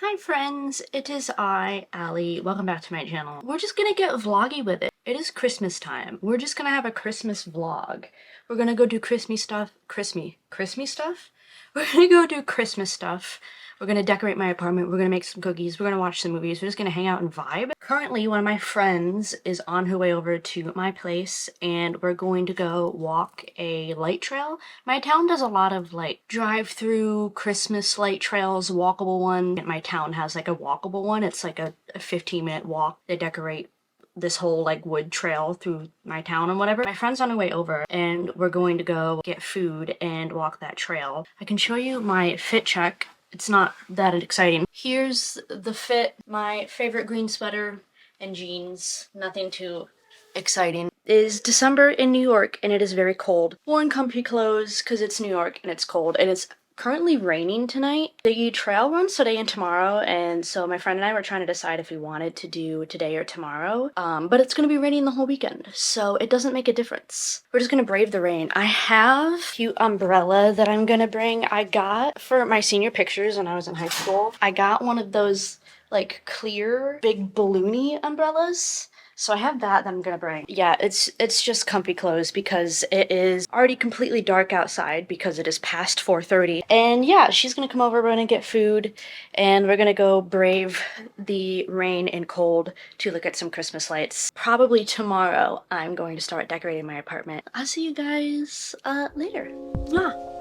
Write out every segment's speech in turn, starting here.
Hi friends, it is I, Allie. Welcome back to my channel. We're just gonna get vloggy with it. It is Christmas time. We're just gonna have a Christmas vlog. We're gonna go do Christmas stuff. Christmas stuff? We're gonna go do Christmas stuff. We're gonna decorate my apartment. We're gonna make some cookies. We're gonna watch some movies. We're just gonna hang out and vibe. Currently, one of my friends is on her way over to my place and we're going to go walk a light trail. My town does a lot of like drive-through Christmas light trails, walkable one. My town has like a walkable one. It's like a 15-minute walk. They decorate this whole like wood trail through my town and whatever. My friend's on her way over and we're going to go get food and walk that trail. I can show you my fit check. It's not that exciting. Here's the fit. My favorite green sweater and jeans. Nothing too exciting. It is December in New York and it is very cold. Worn comfy clothes because it's New York and it's cold and it's currently raining tonight. The trail runs today and tomorrow, and so my friend and I were trying to decide if we wanted to do today or tomorrow, but it's gonna be raining the whole weekend, so it doesn't make a difference. We're just gonna brave the rain. I have a cute umbrella that I'm gonna bring. I got for my senior pictures when I was in high school. I got one of those like clear big balloony umbrellas. So I have that I'm gonna bring. Yeah, it's just comfy clothes because it is already completely dark outside because it is past 4:30. And yeah, she's gonna come over, we're gonna get food, and we're gonna go brave the rain and cold to look at some Christmas lights. Probably tomorrow I'm going to start decorating my apartment. I'll see you guys later. Mwah.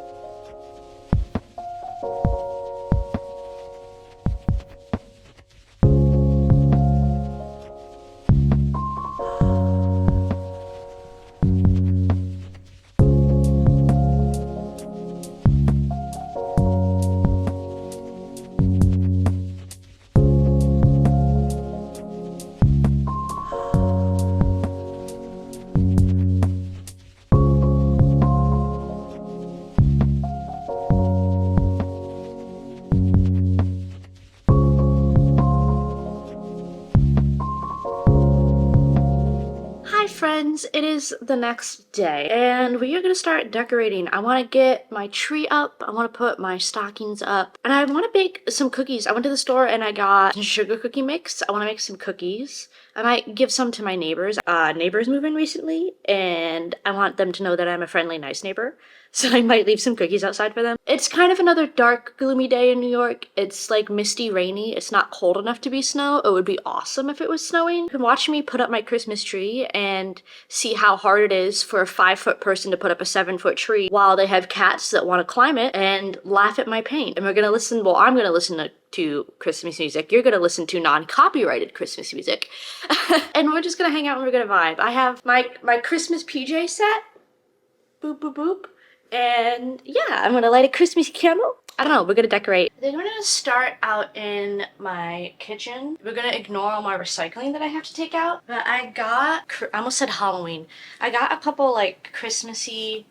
Hi friends, it is the next day and we are gonna start decorating. I want to get my tree up, I want to put my stockings up, and I want to bake some cookies. I went to the store and I got sugar cookie mix. I want to make some cookies. I might give some to my neighbors. Neighbors moved in recently and I want them to know that I'm a friendly, nice neighbor. So I might leave some cookies outside for them. It's kind of another dark, gloomy day in New York. It's like misty, rainy. It's not cold enough to be snow. It would be awesome if it was snowing. You can watch me put up my Christmas tree and see how hard it is for a 5-foot person to put up a 7-foot tree while they have cats that want to climb it and laugh at my paint. And we're gonna listen, well, I'm gonna listen to Christmas music. You're gonna listen to non-copyrighted Christmas music. And we're just gonna hang out and we're gonna vibe. I have my Christmas PJ set. Boop, boop, boop. And yeah, I'm gonna light a Christmas candle. I don't know, we're gonna decorate. Then we're gonna start out in my kitchen. We're gonna ignore all my recycling that I have to take out. But I almost said Halloween. I got a couple like Christmassy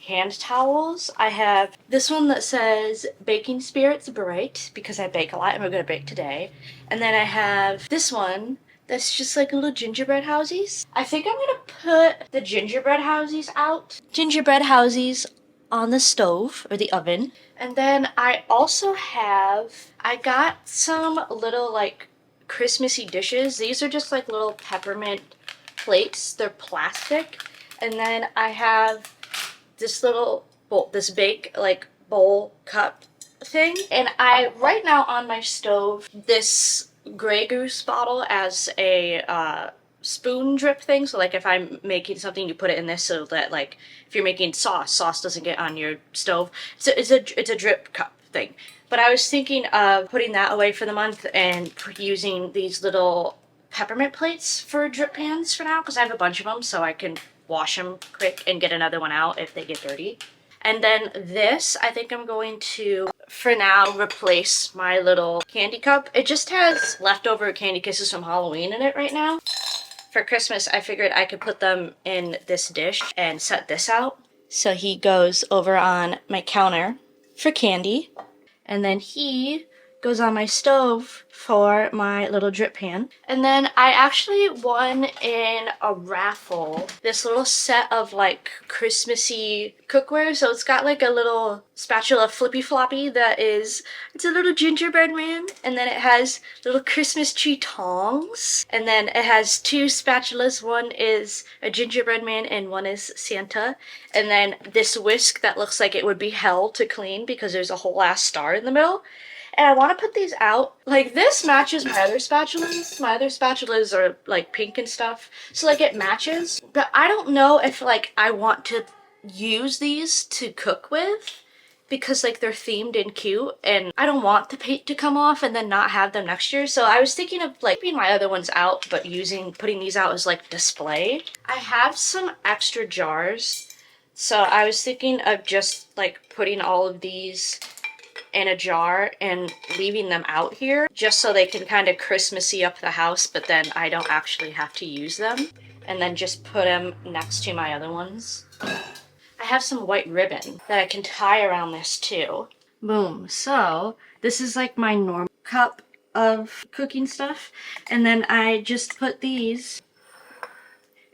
hand towels. I have this one that says Baking Spirits Bright because I bake a lot and we're gonna bake today. And then I have this one that's just like little gingerbread housies. I think I'm gonna put the gingerbread housies out. Gingerbread housies on the stove or the oven. And then I also I got some little like Christmassy dishes. These are just like little peppermint plates. They're plastic. And then I have this little bowl, this bake like bowl cup thing. And right now on my stove, this Grey Goose bottle as a spoon drip thing. So like if I'm making something, you put it in this so that like if you're making sauce doesn't get on your stove. It's a drip cup thing. But I was thinking of putting that away for the month and using these little peppermint plates for drip pans for now because I have a bunch of them so I can wash them quick and get another one out if they get dirty. And then this, I think I'm going to, for now, replace my little candy cup. It just has leftover candy kisses from Halloween in it right now. For Christmas, I figured I could put them in this dish and set this out. So he goes over on my counter for candy. And then he goes on my stove for my little drip pan. And then I actually won in a raffle this little set of like Christmassy cookware. So it's got like a little spatula flippy floppy it's a little gingerbread man. And then it has little Christmas tree tongs. And then it has two spatulas. One is a gingerbread man and one is Santa. And then this whisk that looks like it would be hell to clean because there's a whole ass star in the middle. And I want to put these out. Like, this matches my other spatulas. My other spatulas are, like, pink and stuff. So, like, it matches. But I don't know if, like, I want to use these to cook with. Because, like, they're themed and cute. And I don't want the paint to come off and then not have them next year. So I was thinking of, like, keeping my other ones out. But putting these out as, like, display. I have some extra jars. So I was thinking of just, like, putting all of these in a jar and leaving them out here just so they can kind of Christmassy up the house, but then I don't actually have to use them, and then just put them next to my other ones. I have some white ribbon that I can tie around this too. Boom. So this is like my normal cup of cooking stuff, and then I just put these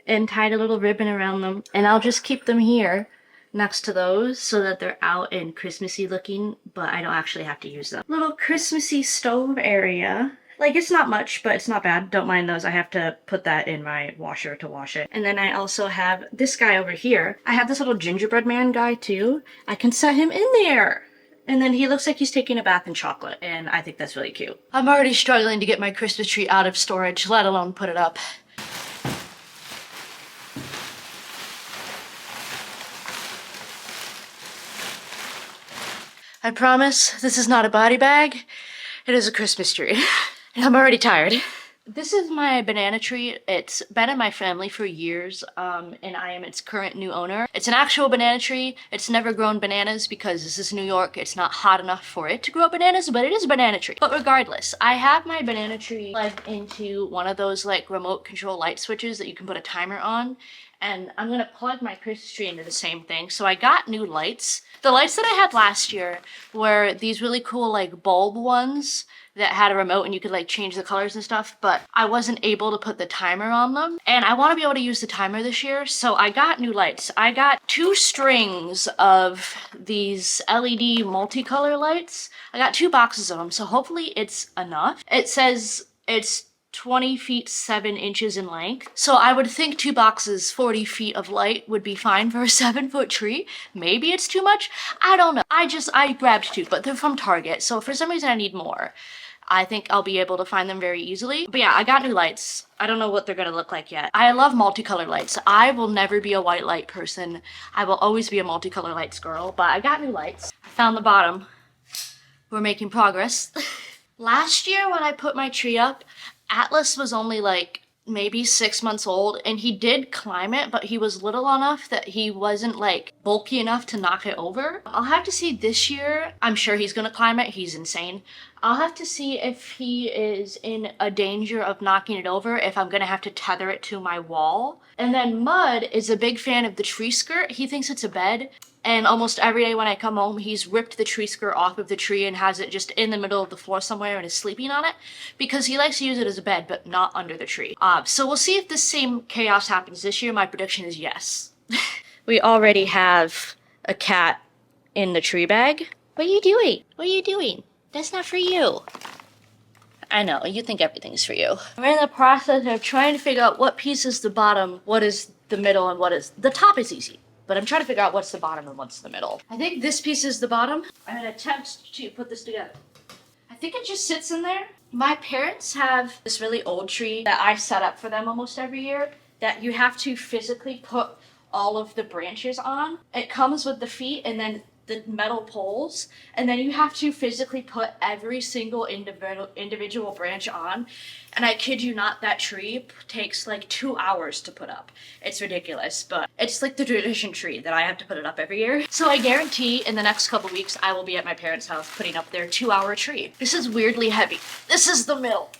and tied a little ribbon around them, and I'll just keep them here next to those so that they're out and Christmassy looking, but I don't actually have to use them. Little Christmassy stove area. Like, it's not much, but it's not bad. Don't mind those. I have to put that in my washer to wash it. And then I also have this guy over here. I have this little gingerbread man guy too. I can set him in there. And then he looks like he's taking a bath in chocolate, and I think that's really cute. I'm already struggling to get my Christmas tree out of storage, let alone put it up. I promise this is not a body bag. It is a Christmas tree. And I'm already tired. This is my banana tree. It's been in my family for years, and I am its current new owner. It's an actual banana tree. It's never grown bananas because this is New York. It's not hot enough for it to grow bananas, but it is a banana tree. But regardless, I have my banana tree plugged into one of those like remote control light switches that you can put a timer on. And I'm gonna plug my Christmas tree into the same thing. So I got new lights. The lights that I had last year were these really cool like bulb ones that had a remote and you could like change the colors and stuff, but I wasn't able to put the timer on them. And I want to be able to use the timer this year, so I got new lights. I got 2 strings of these LED multicolor lights. I got 2 boxes of them, so hopefully it's enough. It says it's 20 feet 7 inches in length. So I would think 2 boxes, 40 feet of light would be fine for a 7-foot tree. Maybe it's too much. I don't know. I grabbed 2, but they're from Target. So if for some reason I need more, I think I'll be able to find them very easily. But yeah, I got new lights. I don't know what they're gonna look like yet. I love multicolor lights. I will never be a white light person. I will always be a multicolor lights girl, but I got new lights. I found the bottom. We're making progress. Last year when I put my tree up, Atlas was only like maybe 6 months old, and he did climb it, but he was little enough that he wasn't like bulky enough to knock it over. I'll have to see this year. I'm sure he's gonna climb it. He's insane. I'll have to see if he is in a danger of knocking it over, if I'm gonna have to tether it to my wall. And then Mud is a big fan of the tree skirt. He thinks it's a bed. And almost every day when I come home, he's ripped the tree skirt off of the tree and has it just in the middle of the floor somewhere and is sleeping on it because he likes to use it as a bed, but not under the tree. So we'll see if the same chaos happens this year. My prediction is yes. We already have a cat in the tree bag. What are you doing? What are you doing? That's not for you. I know, you think everything's for you. I'm in the process of trying to figure out what piece is the bottom, what is the middle, and what is... The top is easy. But I'm trying to figure out what's the bottom and what's the middle. I think this piece is the bottom. I'm gonna attempt to put this together. I think it just sits in there. My parents have this really old tree that I set up for them almost every year that you have to physically put all of the branches on. It comes with the feet and then the metal poles, and then you have to physically put every single individual branch on. And I kid you not, that tree takes like 2 hours to put up. It's ridiculous, but it's like the tradition tree that I have to put it up every year. So I guarantee in the next couple weeks I will be at my parents' house putting up their 2-hour tree. This is weirdly heavy. This is the middle.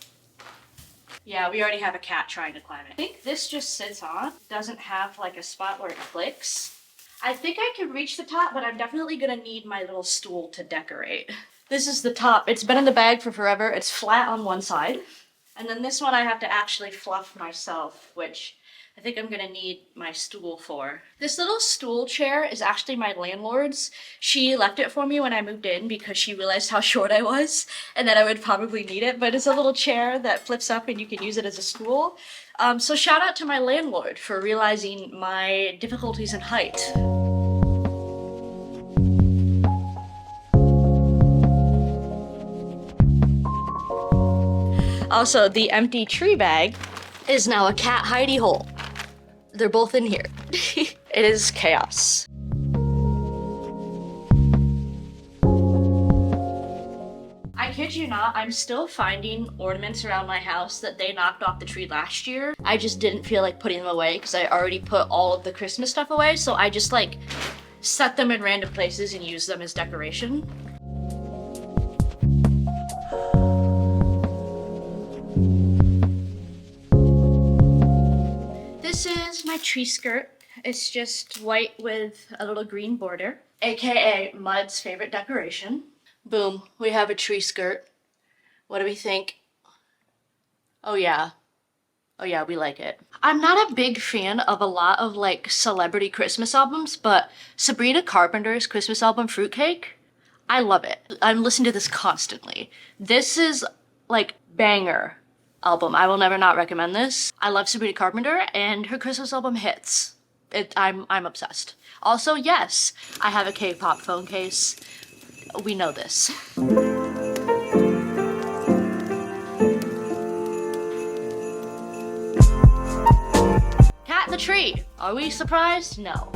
Yeah, we already have a cat trying to climb it. I think this just sits on. It doesn't have like a spot where it clicks. I think I can reach the top, but I'm definitely gonna need my little stool to decorate. This is the top. It's been in the bag for forever. It's flat on one side. And then this one I have to actually fluff myself, which I think I'm gonna need my stool for. This little stool chair is actually my landlord's. She left it for me when I moved in because she realized how short I was and that I would probably need it, but it's a little chair that flips up and you can use it as a stool. So shout out to my landlord for realizing my difficulties in height. Also, the empty tree bag is now a cat hidey hole. They're both in here. It is chaos. I kid you not, I'm still finding ornaments around my house that they knocked off the tree last year. I just didn't feel like putting them away because I already put all of the Christmas stuff away, so I just like set them in random places and use them as decoration. This is my tree skirt. It's just white with a little green border, aka Mud's favorite decoration. Boom, we have a tree skirt. What do we think? Oh yeah, we like it. I'm not a big fan of a lot of like celebrity Christmas albums, but Sabrina Carpenter's Christmas album Fruitcake, I love it. I'm listening to this constantly. This is like banger album. I will never not recommend this. I love Sabrina Carpenter and her Christmas album hits. I'm obsessed. Also, yes, I have a K-pop phone case. We know this. Cat in the tree. Are we surprised? No.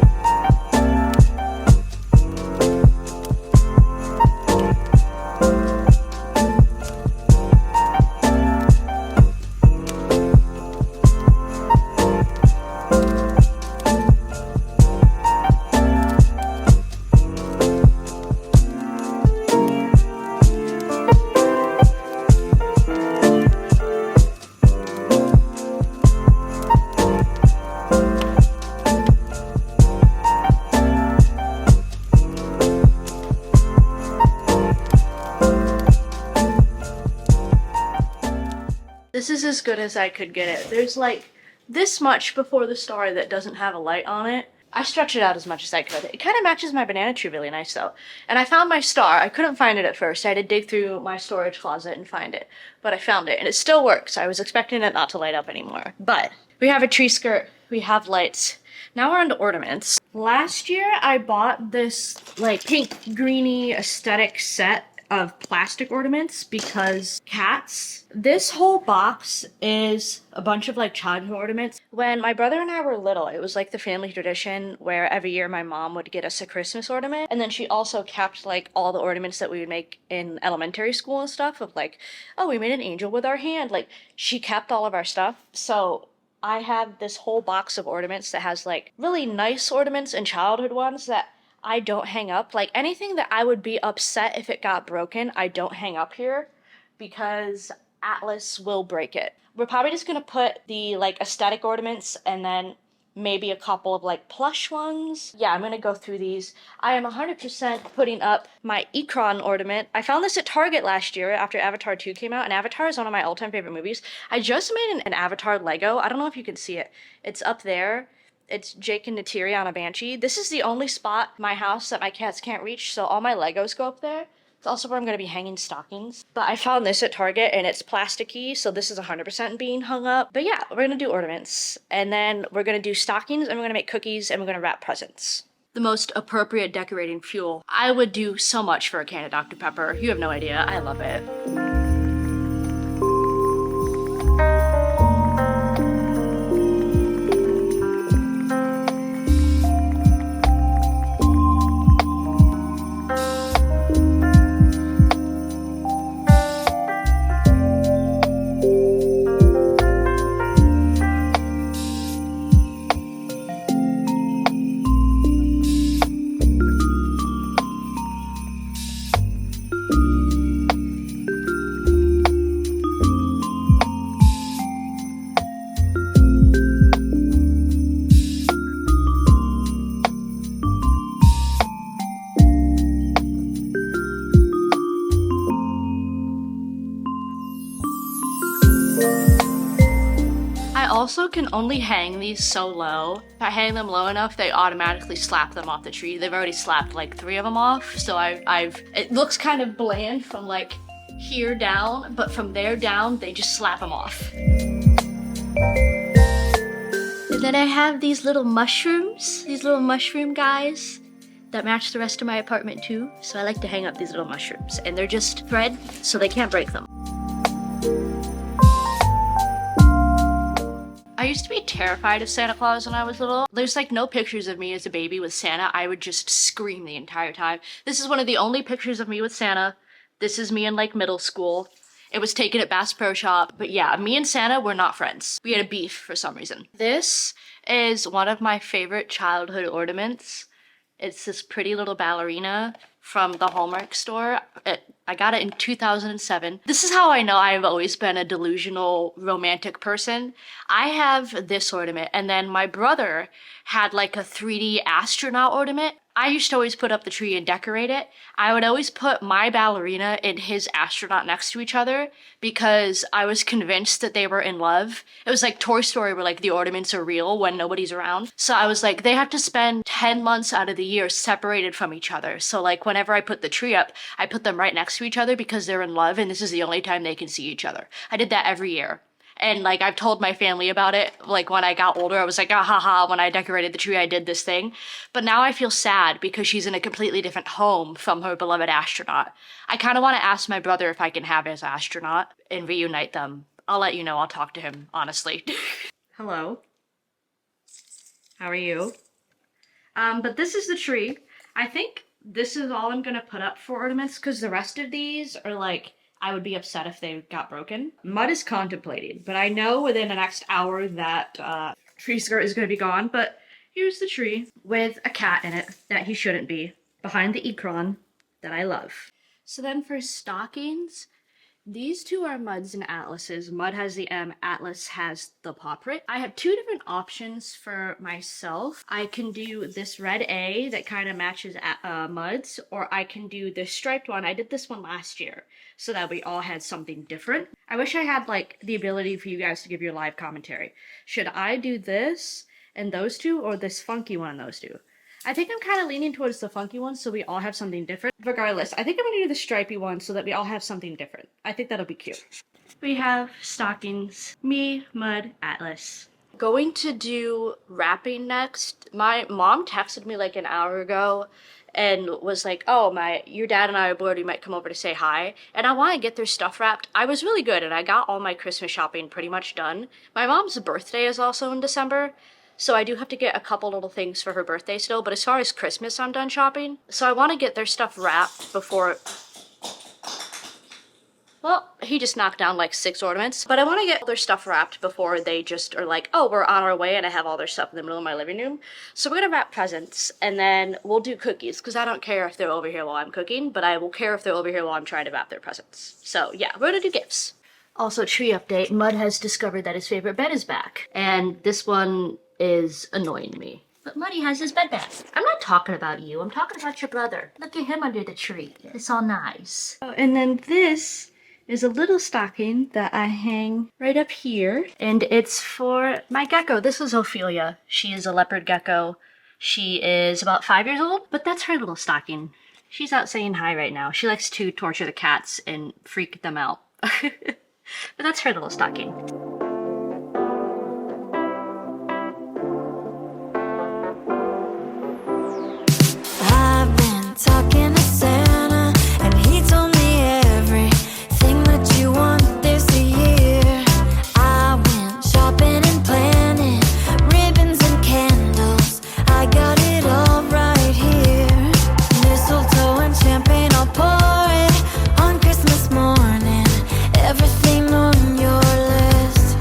This is as good as I could get it. There's like this much before the star that doesn't have a light on it. I stretched it out as much as I could. It kind of matches my banana tree really nice though. And I found my star. I couldn't find it at first. I had to dig through my storage closet and find it. But I found it and it still works. I was expecting it not to light up anymore. But we have a tree skirt. We have lights. Now we're on to ornaments. Last year I bought this like pink greeny aesthetic set of plastic ornaments because cats. This whole box is a bunch of like childhood ornaments. When my brother and I were little, it was like the family tradition where every year my mom would get us a Christmas ornament, and then she also kept like all the ornaments that we would make in elementary school and stuff of like, oh, we made an angel with our hand. Like she kept all of our stuff. So I have this whole box of ornaments that has like really nice ornaments and childhood ones that I don't hang up. Like anything that I would be upset if it got broken, I don't hang up here because Atlas will break it. We're probably just gonna put the like aesthetic ornaments and then maybe a couple of like plush ones. Yeah, I'm gonna go through these. I am 100% putting up my Ikran ornament. I found this at Target last year after Avatar 2 came out, and Avatar is one of my all-time favorite movies. I just made an Avatar Lego. I don't know if you can see it. It's up there. It's Jake and Neytiri on a Banshee. This is the only spot in my house that my cats can't reach, so all my Legos go up there. It's also where I'm going to be hanging stockings. But I found this at Target, and it's plasticky, so this is 100% being hung up. But yeah, we're going to do ornaments, and then we're going to do stockings, and we're going to make cookies, and we're going to wrap presents. The most appropriate decorating fuel. I would do so much for a can of Dr. Pepper. You have no idea. I love it. also can only hang these so low. If I hang them low enough, they automatically slap them off the tree. They've already slapped like 3 of them off, so it looks kind of bland from like here down, but from there down, they just slap them off. And then I have these little mushrooms, these little mushroom guys that match the rest of my apartment too. So I like to hang up these little mushrooms, and they're just thread, so they can't break them. I used to be terrified of Santa Claus when I was little. There's like no pictures of me as a baby with Santa. I would just scream the entire time. This is one of the only pictures of me with Santa. This is me in like middle school. It was taken at Bass Pro Shop. But yeah, me and Santa were not friends. We had a beef for some reason. This is one of my favorite childhood ornaments. It's this pretty little ballerina from the Hallmark store. I got it in 2007. This is how I know I've always been a delusional romantic person. I have this ornament, and then my brother had like a 3D astronaut ornament. I used to always put up the tree and decorate it. I would always put my ballerina and his astronaut next to each other because I was convinced that they were in love. It was like Toy Story where like the ornaments are real when nobody's around. So I was like, they have to spend 10 months out of the year separated from each other. So like whenever I put the tree up, I put them right next to each other because they're in love and this is the only time they can see each other. I did that every year. And like I've told my family about it, like when I got older, I was like, ah ha ha, when I decorated the tree, I did this thing. But now I feel sad because she's in a completely different home from her beloved astronaut. I kind of want to ask my brother if I can have his astronaut and reunite them. I'll let you know, I'll talk to him, honestly. Hello. How are you? But this is the tree. I think this is all I'm gonna put up for ornaments because the rest of these are like, I would be upset if they got broken. Mud is contemplating, but I know within the next hour that tree skirt is going to be gone. But here's the tree with a cat in it that he shouldn't be, behind the Ikron that I love. So then for stockings, these two are Mud's and Atlas's. Mud has the M, Atlas has the paw print. I have 2 different options for myself. I can do this red A that kind of matches Mud's, or I can do this striped one. I did this one last year so that we all had something different. I wish I had like the ability for you guys to give your live commentary. Should I do this and those 2 or this funky one and those 2? I think I'm kind of leaning towards the funky one so we all have something different. Regardless, I think I'm going to do the stripy one so that we all have something different. I think that'll be cute. We have stockings. Me, Mud, Atlas. Going to do wrapping next. My mom texted me like an hour ago and was like, oh, your dad and I are bored, we might come over to say hi. And I want to get their stuff wrapped. I was really good and I got all my Christmas shopping pretty much done. My mom's birthday is also in December. So I do have to get a couple little things for her birthday still, but as far as Christmas, I'm done shopping. So I want to get their stuff wrapped before... Well, he just knocked down like 6 ornaments. But I want to get their stuff wrapped before they just are like, oh, we're on our way, and I have all their stuff in the middle of my living room. So we're going to wrap presents, and then we'll do cookies, because I don't care if they're over here while I'm cooking, but I will care if they're over here while I'm trying to wrap their presents. So yeah, we're going to do gifts. Also, tree update, Mud has discovered that his favorite bed is back. And this one is annoying me. But Muddy has his bed back. I'm not talking about you, I'm talking about your brother. Look at him under the tree. It's all nice. Oh, and then this is a little stocking that I hang right up here. And it's for my gecko. This is Ophelia. She is a leopard gecko. She is about 5 years old, but that's her little stocking. She's out saying hi right now. She likes to torture the cats and freak them out. But that's her little stocking. Talking to Santa, and he told me everything that you want this year. I went shopping and planning, ribbons and candles. I got it all right here. Mistletoe and champagne, I'll pour it on Christmas morning. Everything on your list.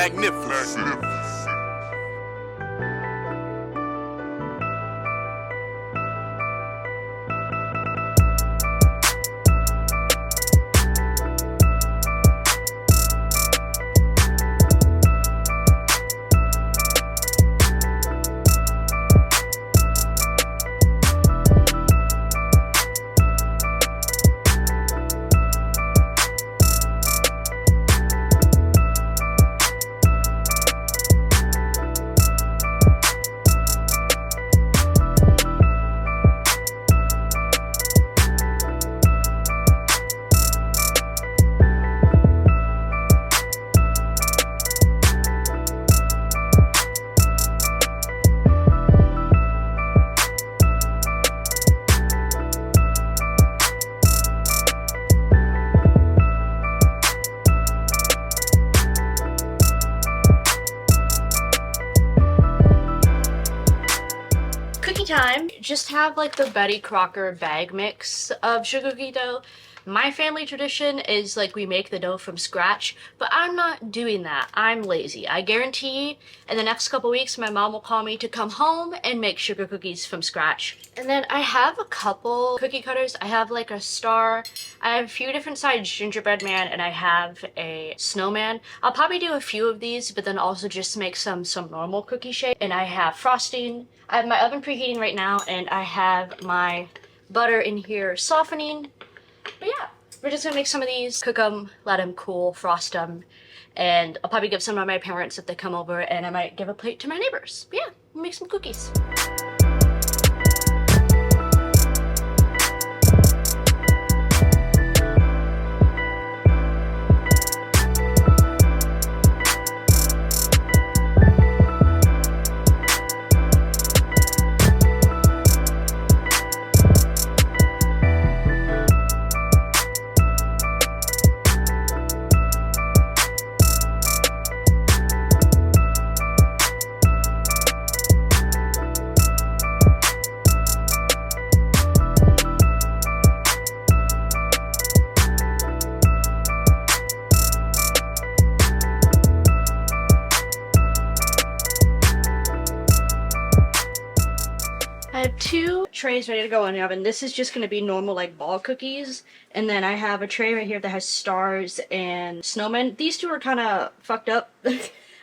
magnificent. Time. Just have like the Betty Crocker bag mix of sugar cookie dough. My family tradition is like we make the dough from scratch, but I'm not doing that. I'm lazy. I guarantee in the next couple weeks my mom will call me to come home and make sugar cookies from scratch. And then I have a couple cookie cutters. I have like a star, I have a few different size gingerbread man, and I have a snowman. I'll probably do a few of these, but then also just make some normal cookie shape. And I have frosting. I have my oven preheating right now, and I have my butter in here softening. But yeah, we're just gonna make some of these, cook them, let them cool, frost them, and I'll probably give some to my parents if they come over, and I might give a plate to my neighbors. But yeah, we'll make some cookies. I have two trays ready to go in the oven. This is just going to be normal like ball cookies. And then I have a tray right here that has stars and snowmen. These two are kind of fucked up.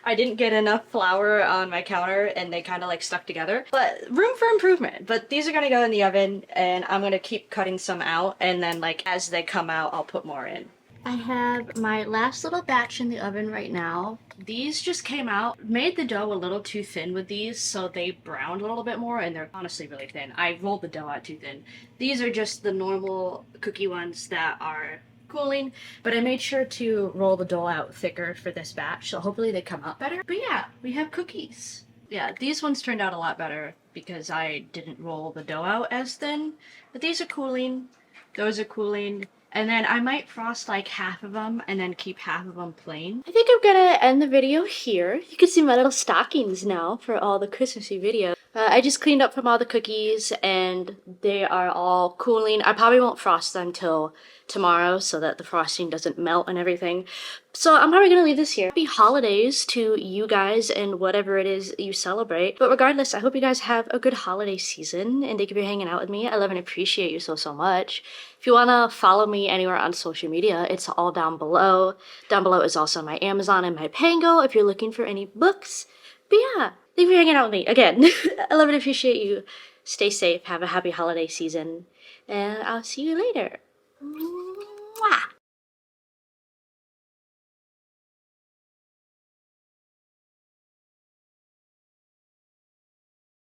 I didn't get enough flour on my counter and they kind of like stuck together. But room for improvement. But these are going to go in the oven and I'm going to keep cutting some out. And then like as they come out, I'll put more in. I have my last little batch in the oven right now. These just came out. Made the dough a little too thin with these, so they browned a little bit more, and they're honestly really thin. I rolled the dough out too thin. These are just the normal cookie ones that are cooling, but I made sure to roll the dough out thicker for this batch, so hopefully they come out better. But yeah, we have cookies. Yeah, these ones turned out a lot better because I didn't roll the dough out as thin, but these are cooling. Those are cooling. And then I might frost like half of them and then keep half of them plain. I think I'm gonna end the video here. You can see my little stockings now for all the Christmassy videos. I just cleaned up from all the cookies and they are all cooling. I probably won't frost them till tomorrow so that the frosting doesn't melt and everything. So I'm probably gonna leave this here. Happy holidays to you guys and whatever it is you celebrate. But regardless, I hope you guys have a good holiday season and thank you for hanging out with me. I love and appreciate you so much. If you wanna follow me anywhere on social media, it's all down below. Down below is also my Amazon and my Pango if you're looking for any books. But yeah, thank you for hanging out with me again. I love and appreciate you. Stay safe, have a happy holiday season, and I'll see you later.